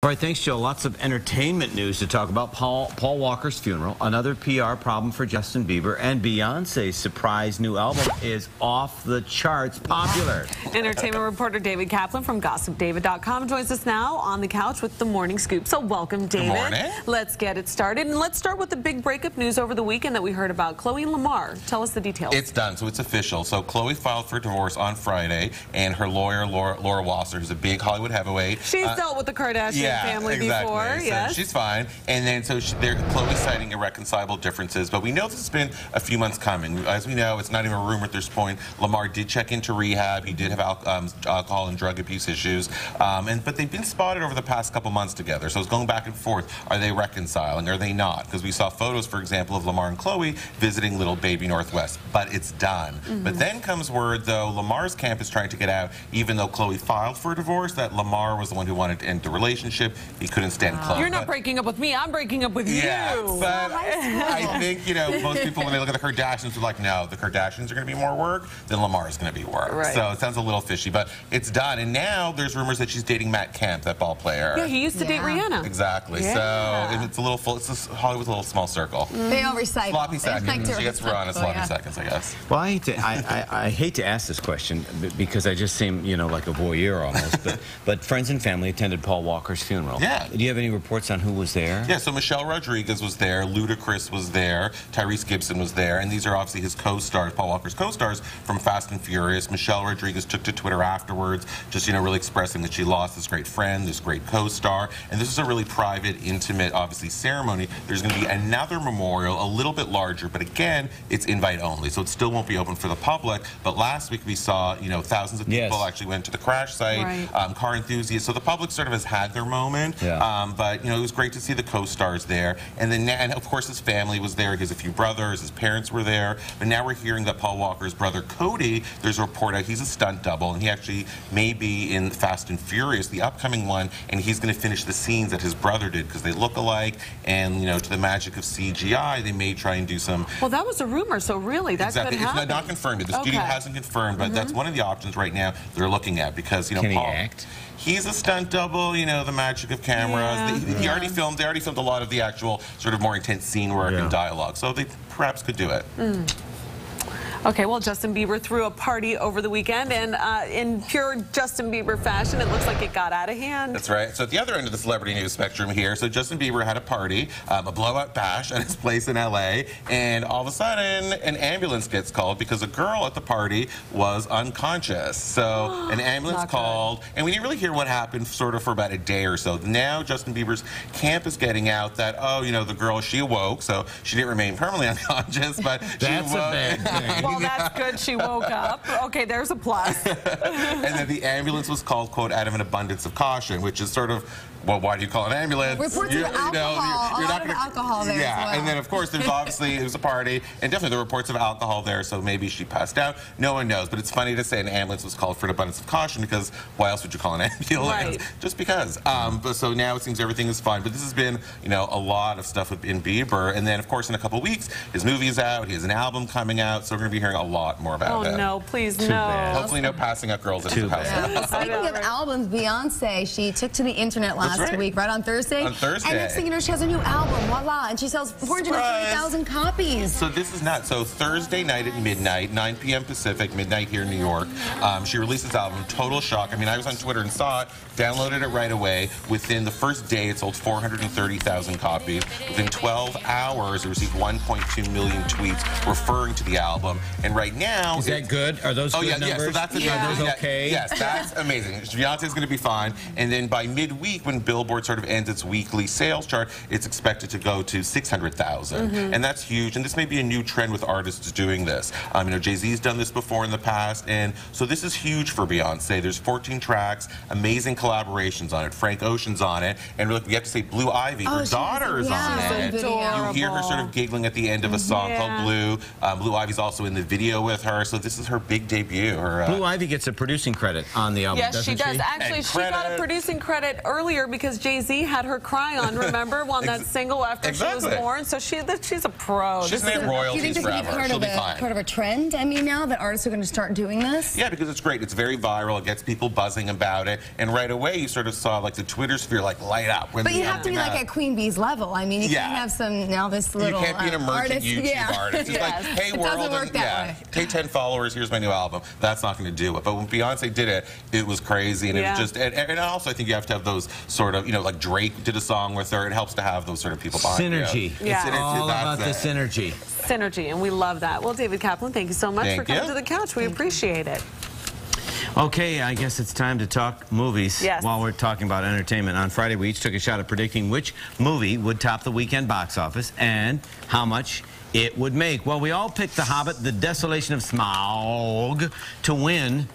All right, thanks, Joe. Lots of entertainment news to talk about. Paul Walker's funeral, another PR problem for Justin Bieber, and Beyonce's surprise new album is off the charts popular. Entertainment reporter David Caplan from GossipDavid.com joins us now on the couch with the morning scoop. So welcome, David. Good morning. Let's get it started. And let's start with the big breakup news over the weekend that we heard about. Khloe and Lamar, tell us the details. It's done, so it's official. So Khloe filed for divorce on Friday, and her lawyer, Laura Wasser, who's a big Hollywood heavyweight. She's dealt with the Kardashian family before, so yes. She's fine. And then so Khloe's citing irreconcilable differences, but we know this has been a few months coming. As we know, it's not even a rumor at this point. Lamar did check into rehab. He did have alcohol and drug abuse issues, but they've been spotted over the past couple months together. So it's going back and forth. Are they reconciling? Are they not? Because we saw photos, for example, of Lamar and Khloe visiting little baby Northwest, but it's done. But then comes word, though, Lamar's camp is trying to get out, even though Khloe filed for a divorce, that Lamar was the one who wanted to end the relationship. He couldn't stand Khloe. You're not breaking up with me. I'm breaking up with you. But I think, most people, when they look at the Kardashians, are like, no, the Kardashians are going to be more work, then Lamar is going to be work. Right. So it sounds a little fishy, but it's done. And now there's rumors that she's dating Matt Kemp, that ball player. Yeah, he used to date Rihanna. Exactly. Yeah. So it's a little full. It's Hollywood's a little small circle. They all recycle. Sloppy seconds. She gets run on sloppy yeah. seconds, I guess. Well, I hate to ask this question because I just seem, like a voyeur almost, but friends and family attended Paul Walker's funeral. Yeah. Do you have any reports on who was there? Yeah, so Michelle Rodriguez was there, Ludacris was there, Tyrese Gibson was there, and these are obviously his co-stars, Paul Walker's co-stars from Fast and Furious. Michelle Rodriguez took to Twitter afterwards, just, really expressing that she lost this great friend, this great co-star, and this is a really private, intimate, obviously, ceremony. There's going to be another memorial, a little bit larger, but again, it's invite only, so it still won't be open for the public, but last week we saw, thousands of people actually went to the crash site, car enthusiasts, so the public sort of has had their moment. Yeah. But it was great to see the co-stars there, and of course his family was there. He has a few brothers, his parents were there, but now we're hearing that Paul Walker's brother Cody, there's a report out he's a stunt double, and he actually may be in Fast and Furious, the upcoming one, and he's going to finish the scenes that his brother did because they look alike, and to the magic of CGI, they may try and do some. Well, that was a rumor, so really that could happen. It's not confirmed. The studio hasn't confirmed, but that's one of the options right now they're looking at because Can Paul. He act? He's a stunt double, the magic of cameras. They already filmed a lot of the actual sort of more intense scene work and dialogue, so they perhaps could do it. Okay, well, Justin Bieber threw a party over the weekend, and in pure Justin Bieber fashion, it looks like it got out of hand. That's right. So at the other end of the celebrity news spectrum here, so Justin Bieber had a party, a blowout bash at his place in LA, and all of a sudden, an ambulance gets called because a girl at the party was unconscious. So an ambulance called, and we didn't really hear what happened sort of for about a day or so. Now Justin Bieber's camp is getting out that, the girl, she awoke, so she didn't remain permanently unconscious, but That's she awoke. a bad thing. Well, that's good. She woke up. Okay, there's a plus. And then the ambulance was called, quote, out of an abundance of caution, which is sort of, well, why do you call it an ambulance? Reports of alcohol. You're not gonna, alcohol there as well. And then, of course, there's obviously, it was a party, and definitely there were reports of alcohol there, so maybe she passed out. No one knows, but it's funny to say an ambulance was called for an abundance of caution because why else would you call an ambulance? Right. Just because. But so now it seems everything is fine. But this has been, a lot of stuff in Bieber. And then, of course, in a couple weeks, his movie's out, he has an album coming out, so we're going to be hearing a lot more about it. Oh, no, please, Too no. bad. Hopefully no passing out girls into the house. Yeah. Speaking of albums, Beyonce, she took to the internet last week, right on Thursday. On Thursday. And next thing you know, she has a new album, voila, and she sells 430,000 copies. So this is nuts. So Thursday night at midnight, 9 p.m. Pacific, midnight here in New York, she released this album, total shock. I mean, I was on Twitter and saw it, downloaded it right away. Within the first day, it sold 430,000 copies. Within 12 hours, it received 1.2 million tweets referring to the album. And right now... Is that good? Are those good numbers? Yeah, so that's Are those okay? Yes, that's amazing. Beyonce's going to be fine. And then by midweek, when Billboard sort of ends its weekly sales chart, it's expected to go to 600,000. And that's huge. And this may be a new trend with artists doing this. Jay-Z's done this before in the past. And so this is huge for Beyonce. There's 14 tracks, amazing collaborations on it. Frank Ocean's on it. And we have to say Blue Ivy, her daughter is on it. Adorable. You hear her sort of giggling at the end of a song called Blue. Blue Ivy's also in the video with her. So this is her big debut. Blue Ivy gets a producing credit on the album, Yes, doesn't she does. she? Actually, she got a producing credit earlier because Jay-Z had her cry on, remember, on that single after she was born. So she's a pro. She's made royalties do you think forever. She'll be fine. Part of a trend, I mean, now that artists are going to start doing this? Yeah, because it's great. It's very viral. It gets people buzzing about it. And right away, you sort of saw like the Twitter sphere like light up. But you have to be like at Queen Bee's level. I mean, you can't have some, now this little You can't be an emergent artist. YouTube artist. It's like, hey, it world, doesn't work that way. Hey, 10 followers, here's my new album. That's not going to do it. But when Beyonce did it, it was crazy. And it was just, and also I think you have to have those sort of, you know, like Drake did a song with her. It helps to have those sort of people behind you. Synergy. Yeah. It's all about the synergy. Synergy, and we love that. Well, David Caplan, thank you so much for coming to the couch. We appreciate it. Okay, I guess it's time to talk movies while we're talking about entertainment. On Friday, we each took a shot at predicting which movie would top the weekend box office and how much it would make. Well, we all picked The Hobbit, The Desolation of Smaug to win